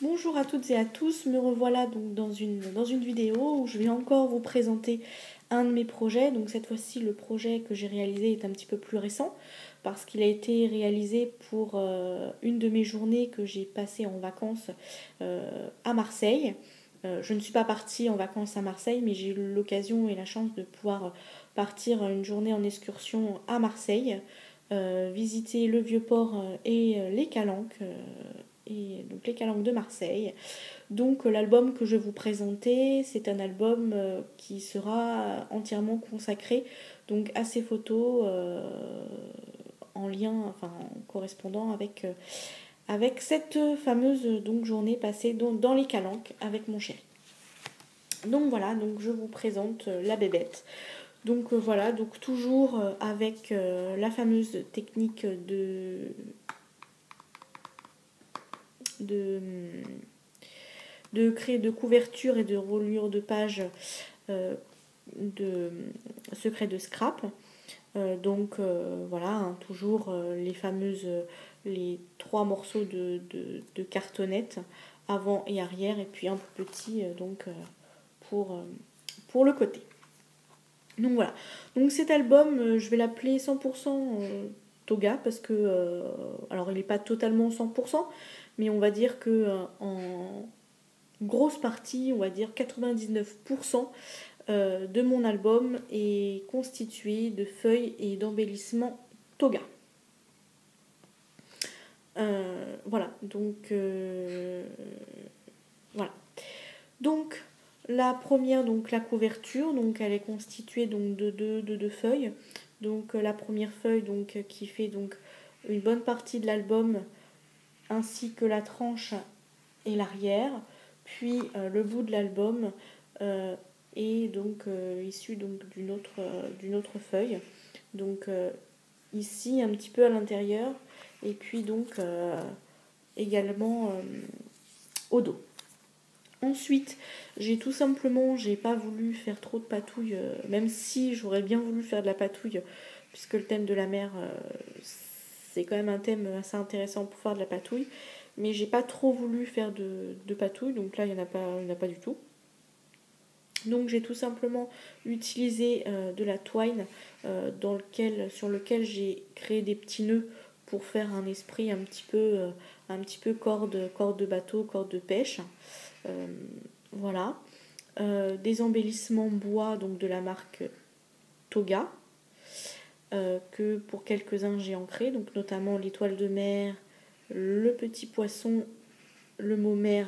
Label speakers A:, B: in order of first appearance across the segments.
A: Bonjour à toutes et à tous, me revoilà donc dans une vidéo où je vais encore vous présenter un de mes projets. Donc cette fois-ci le projet que j'ai réalisé est un petit peu plus récent parce qu'il a été réalisé pour une de mes journées que j'ai passées en vacances à Marseille. Je ne suis pas partie en vacances à Marseille, mais j'ai eu l'occasion et la chance de pouvoir partir une journée en excursion à Marseille, visiter le Vieux-Port et les Calanques. Et donc les Calanques de Marseille. Donc l'album que je vais vous présenter, c'est un album qui sera entièrement consacré donc à ces photos en lien, enfin en correspondant avec cette fameuse donc journée passée dans les Calanques avec mon chéri. Donc voilà, donc je vous présente la bébête. Donc voilà, donc toujours avec la fameuse technique de créer de couverture et de reliure de page de secret de scrap. Voilà, hein, toujours les 3 morceaux de cartonnette avant et arrière, et puis un peu petit pour le côté. Donc voilà, donc cet album je vais l'appeler 100% Toga parce que alors il n'est pas totalement 100%, mais on va dire que en grosse partie, on va dire 99% de mon album est constitué de feuilles et d'embellissements Toga. Voilà, donc voilà. Donc la première, donc la couverture, donc elle est constituée donc de deux feuilles. Donc la première feuille donc qui fait donc une bonne partie de l'album, ainsi que la tranche et l'arrière, puis le bout de l'album est donc issu donc d'une autre feuille. Donc ici un petit peu à l'intérieur, et puis donc également au dos. Ensuite, j'ai pas voulu faire trop de patouille, même si j'aurais bien voulu faire de la patouille, puisque le thème de la mer, c'est quand même un thème assez intéressant pour faire de la patouille. Mais j'ai pas trop voulu faire de patouille, donc là il n'y en a pas du tout. Donc j'ai tout simplement utilisé de la twine sur lequel j'ai créé des petits nœuds pour faire un esprit un petit peu corde de bateau, corde de pêche. Voilà. Des embellissements bois donc de la marque Toga, que pour quelques-uns j'ai ancré, donc notamment l'étoile de mer, le petit poisson, le mot mer,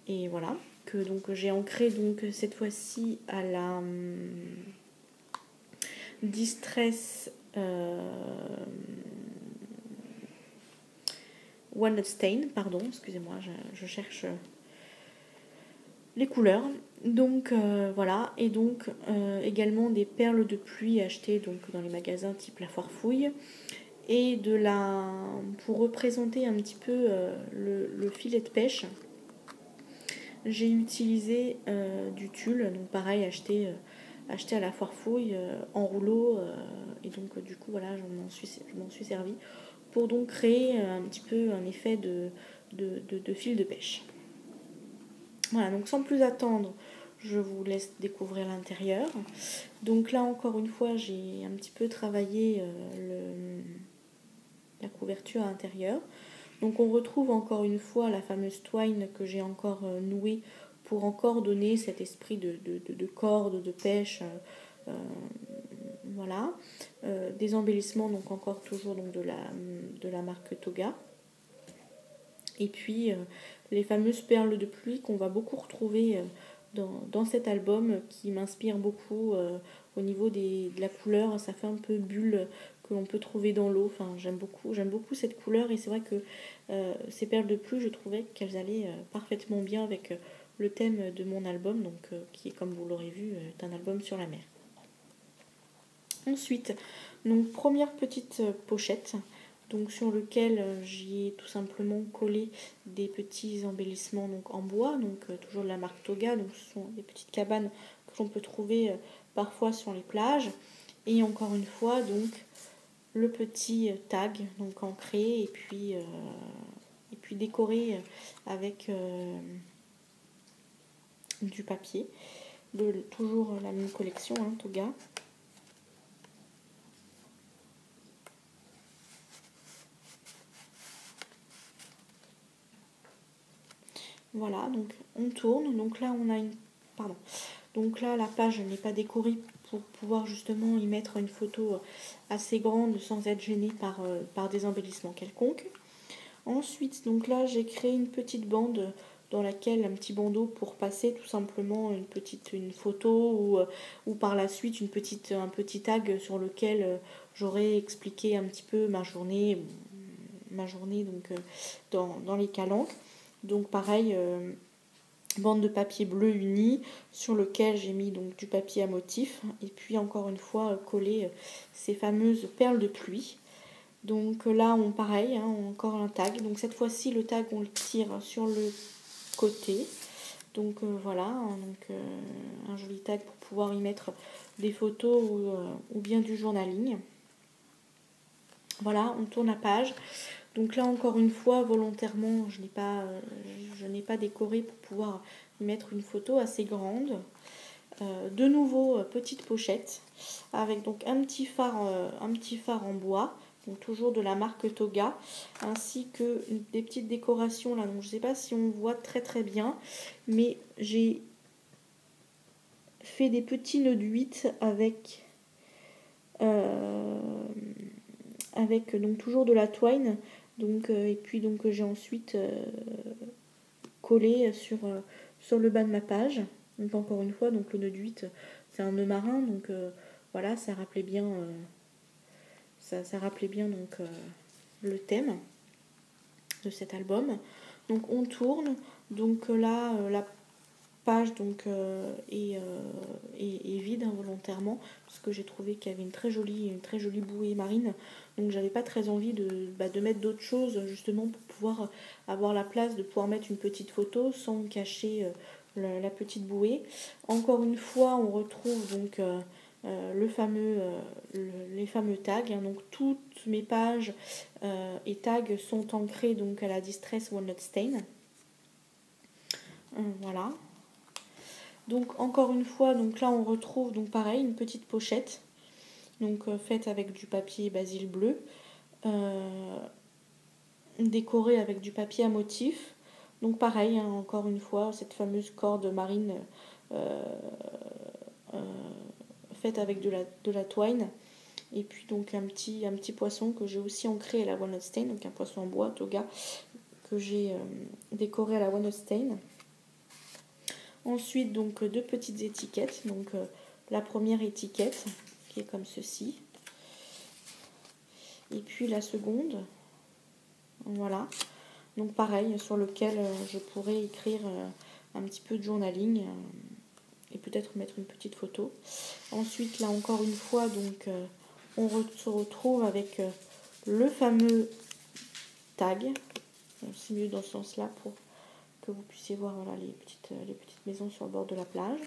A: et voilà, que donc j'ai ancré donc cette fois-ci à la Distress Walnut Stain, pardon, excusez-moi, je cherche les couleurs. Donc voilà, et donc également des perles de pluie achetées donc dans les magasins type La Foire Fouille, et pour représenter un petit peu le filet de pêche, j'ai utilisé du tulle, donc pareil acheté à La Foire Fouille en rouleau, et donc du coup voilà, je m'en suis servi pour donc créer un petit peu un effet de fil de pêche. Voilà, donc sans plus attendre, je vous laisse découvrir l'intérieur. Donc là encore une fois, j'ai un petit peu travaillé la couverture à l'intérieur. Donc on retrouve encore une fois la fameuse twine que j'ai encore nouée pour encore donner cet esprit de corde, de pêche. Voilà. Des embellissements, donc encore toujours donc de la marque Toga. Et puis les fameuses perles de pluie qu'on va beaucoup retrouver dans cet album, qui m'inspire beaucoup au niveau de la couleur. Ça fait un peu bulle que l'on peut trouver dans l'eau. Enfin, j'aime beaucoup cette couleur, et c'est vrai que ces perles de pluie, je trouvais qu'elles allaient parfaitement bien avec le thème de mon album, donc qui est, comme vous l'aurez vu, est un album sur la mer. Ensuite, donc première petite pochette, donc sur lequel j'y ai tout simplement collé des petits embellissements donc en bois, donc toujours de la marque Toga. Donc ce sont des petites cabanes que l'on peut trouver parfois sur les plages, et encore une fois donc le petit tag donc ancré, et puis puis décoré avec du papier. Toujours la même collection, hein, Toga. Voilà, donc on tourne. Donc là, on a une... Pardon. Donc là, la page n'est pas décorée pour pouvoir justement y mettre une photo assez grande sans être gênée par des embellissements quelconques. Ensuite, donc là, j'ai créé une petite bande dans laquelle un petit bandeau pour passer tout simplement une photo ou par la suite un petit tag sur lequel j'aurais expliqué un petit peu ma journée donc dans les calanques. Donc pareil, bande de papier bleu uni sur lequel j'ai mis donc du papier à motif et puis encore une fois collé ces fameuses perles de pluie. Donc là pareil, hein, encore un tag. Donc cette fois-ci le tag on le tire sur le côté. Donc voilà, hein, un joli tag pour pouvoir y mettre des photos ou bien du journaling. Voilà, on tourne la page. Donc là encore une fois, volontairement, je n'ai pas décoré pour pouvoir y mettre une photo assez grande. De nouveau, petite pochette avec donc un petit phare en bois, donc toujours de la marque Toga, ainsi que des petites décorations là. Donc je ne sais pas si on voit très très bien, mais j'ai fait des petits nœuds de 8 avec donc toujours de la twine. Donc, et puis donc j'ai ensuite collé sur le bas de ma page. Donc encore une fois, donc le nœud de 8 c'est un nœud marin, donc voilà, ça rappelait bien donc le thème de cet album. Donc on tourne, donc là la page donc est vide involontairement parce que j'ai trouvé qu'il y avait une très jolie bouée marine, donc j'avais pas très envie de mettre d'autres choses justement pour pouvoir avoir la place de pouvoir mettre une petite photo sans cacher la petite bouée. Encore une fois on retrouve donc les fameux tags, hein. Donc toutes mes pages et tags sont ancrés donc à la Distress Walnut Stain. Voilà. Donc encore une fois, donc là on retrouve donc pareil une petite pochette, donc faite avec du papier basil bleu, décorée avec du papier à motif. Donc pareil, hein, encore une fois cette fameuse corde marine faite avec de la twine. Et puis donc un petit poisson que j'ai aussi ancré à la Walnut Stain, donc un poisson en bois Toga que j'ai décoré à la Walnut Stain. Ensuite, donc deux petites étiquettes. Donc la première étiquette qui est comme ceci. Et puis la seconde. Voilà. Donc pareil, sur lequel je pourrais écrire un petit peu de journaling et peut-être mettre une petite photo. Ensuite, là encore une fois, donc on se retrouve avec le fameux tag. C'est mieux dans ce sens-là pour que vous puissiez voir voilà, les petites maisons sur le bord de la plage.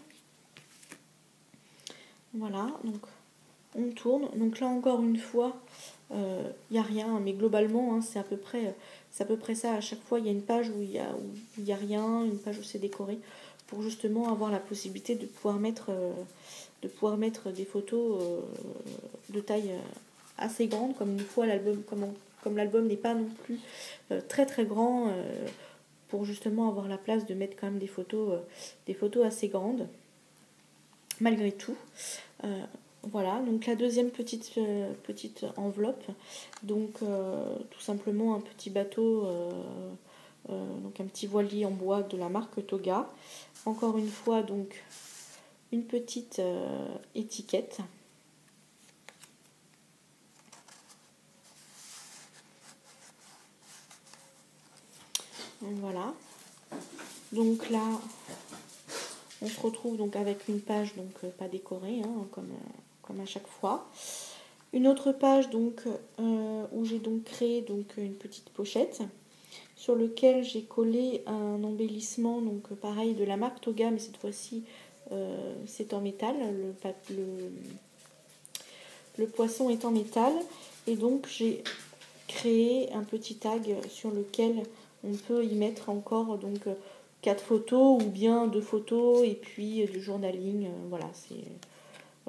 A: Voilà, donc on tourne. Donc là encore une fois, il n'y a rien, mais globalement, hein, c'est à peu près ça. À chaque fois, il y a une page où il y a rien, une page où c'est décoré, pour justement avoir la possibilité de pouvoir mettre des photos de taille assez grande, comme une fois l'album, comme l'album n'est pas non plus très très grand, pour justement avoir la place de mettre quand même des photos assez grandes, malgré tout. Voilà, donc la deuxième petite enveloppe, donc tout simplement un petit bateau, donc un petit voilier en bois de la marque Toga. Encore une fois, donc une petite étiquette. Voilà. Donc là, on se retrouve donc avec une page donc pas décorée, hein, comme à chaque fois. Une autre page donc où j'ai donc créé donc une petite pochette sur lequel j'ai collé un embellissement donc pareil de la marque Toga, mais cette fois-ci c'est en métal. Le poisson est en métal et donc j'ai créé un petit tag sur lequel on peut y mettre encore donc 4 photos ou bien 2 photos et puis du journaling. Voilà,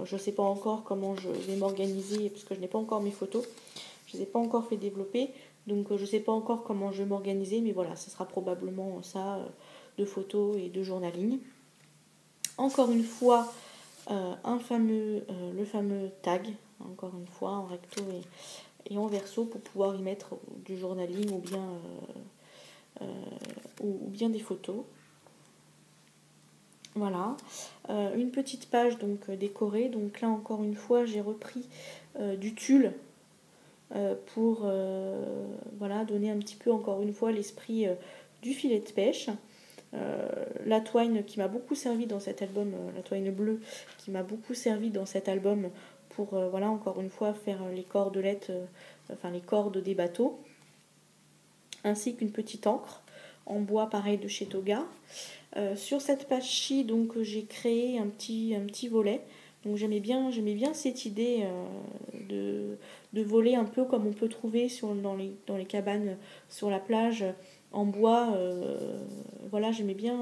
A: je ne sais pas encore comment je vais m'organiser parce que je n'ai pas encore mes photos. Je ne les ai pas encore fait développer. Donc je ne sais pas encore comment je vais m'organiser. Mais voilà, ce sera probablement ça, de photos et de journaling. Encore une fois, le fameux tag. Encore une fois, en recto et en verso pour pouvoir y mettre du journaling ou bien des photos. Voilà, une petite page donc décorée. Donc là encore une fois j'ai repris du tulle pour voilà, donner un petit peu encore une fois l'esprit du filet de pêche. La twine qui m'a beaucoup servi dans cet album, la twine bleue qui m'a beaucoup servi dans cet album pour voilà, encore une fois faire les cordelettes, enfin les cordes des bateaux, ainsi qu'une petite encre en bois pareil de chez Toga. Sur cette page-ci, donc j'ai créé un petit volet. Donc j'aimais bien cette idée de volet un peu comme on peut trouver dans les cabanes sur la plage en bois. Voilà, j'aimais bien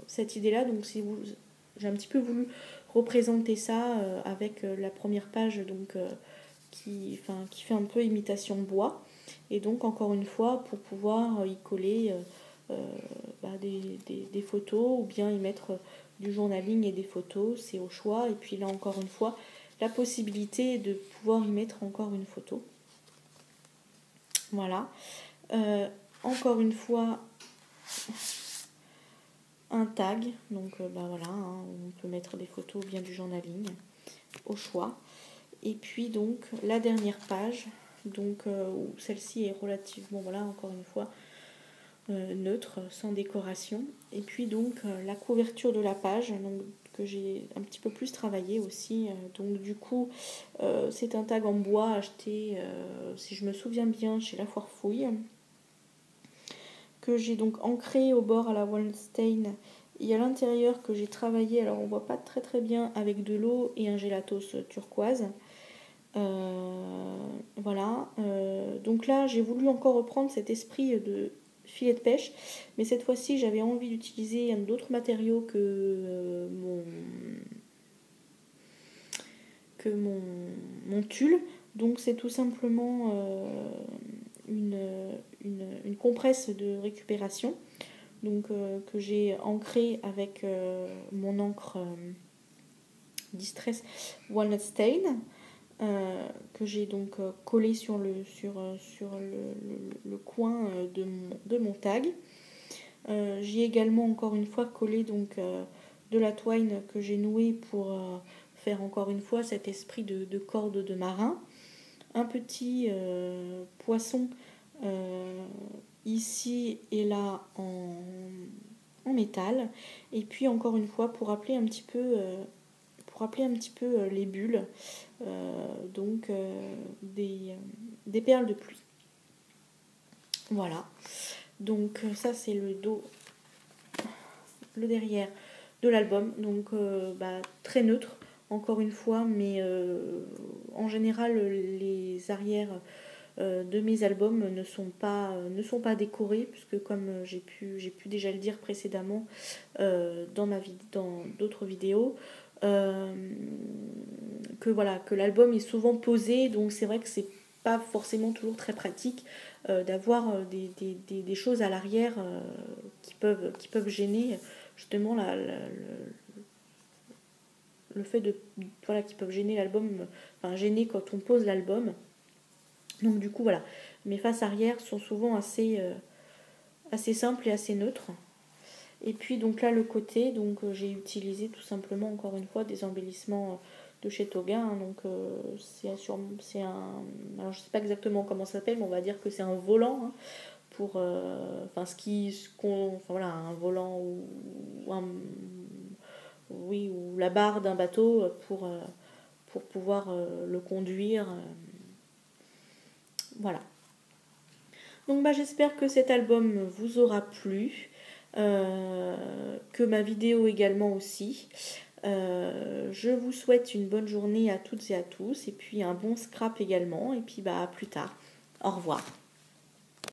A: cette idée-là. Donc j'ai un petit peu voulu représenter ça avec la première page donc, qui fait un peu imitation bois. Et donc encore une fois, pour pouvoir y coller des photos ou bien y mettre du journaling et des photos, c'est au choix. Et puis là encore une fois, la possibilité de pouvoir y mettre encore une photo. Voilà. Encore une fois, un tag. Donc voilà, hein, on peut mettre des photos ou bien du journaling au choix. Et puis donc la dernière page, donc où celle-ci est relativement, voilà, encore une fois, neutre, sans décoration. Et puis donc la couverture de la page, donc, que j'ai un petit peu plus travaillé aussi. Donc du coup, c'est un tag en bois acheté, si je me souviens bien, chez La Foire Fouille, que j'ai donc ancré au bord à la Walnut Stain et à l'intérieur que j'ai travaillé, alors on voit pas très très bien, avec de l'eau et un gélatos turquoise. Voilà. Donc là, j'ai voulu encore reprendre cet esprit de filet de pêche, mais cette fois-ci, j'avais envie d'utiliser d'autres matériaux que mon tulle. Donc c'est tout simplement une compresse de récupération, donc que j'ai ancrée avec mon encre Distress Walnut Stain. Que j'ai donc collé sur le coin de mon tag. J'ai également encore une fois collé donc de la twine que j'ai nouée pour faire encore une fois cet esprit de corde de marin. Un petit poisson ici et là en métal. Et puis encore une fois pour rappeler un petit peu les bulles, donc des perles de pluie. Voilà, donc ça c'est le dos, le derrière de l'album, donc très neutre encore une fois, mais en général les arrières de mes albums ne sont pas décorés, puisque comme j'ai pu déjà le dire précédemment dans d'autres vidéos, que l'album est souvent posé, donc c'est vrai que c'est pas forcément toujours très pratique d'avoir des choses à l'arrière qui peuvent gêner justement le fait qui peuvent gêner l'album, enfin gêner quand on pose l'album. Donc du coup voilà, mes faces arrière sont souvent assez simples et assez neutres. Et puis donc là le côté, donc j'ai utilisé tout simplement encore une fois des embellissements de chez Toga, hein, donc c'est un, alors je sais pas exactement comment ça s'appelle, mais on va dire que c'est un volant, hein, pour voilà, un volant ou la barre d'un bateau pour pouvoir le conduire, voilà. Donc j'espère que cet album vous aura plu, que ma vidéo également aussi. Je vous souhaite une bonne journée à toutes et à tous, et puis un bon scrap également, et puis à plus tard. Au revoir.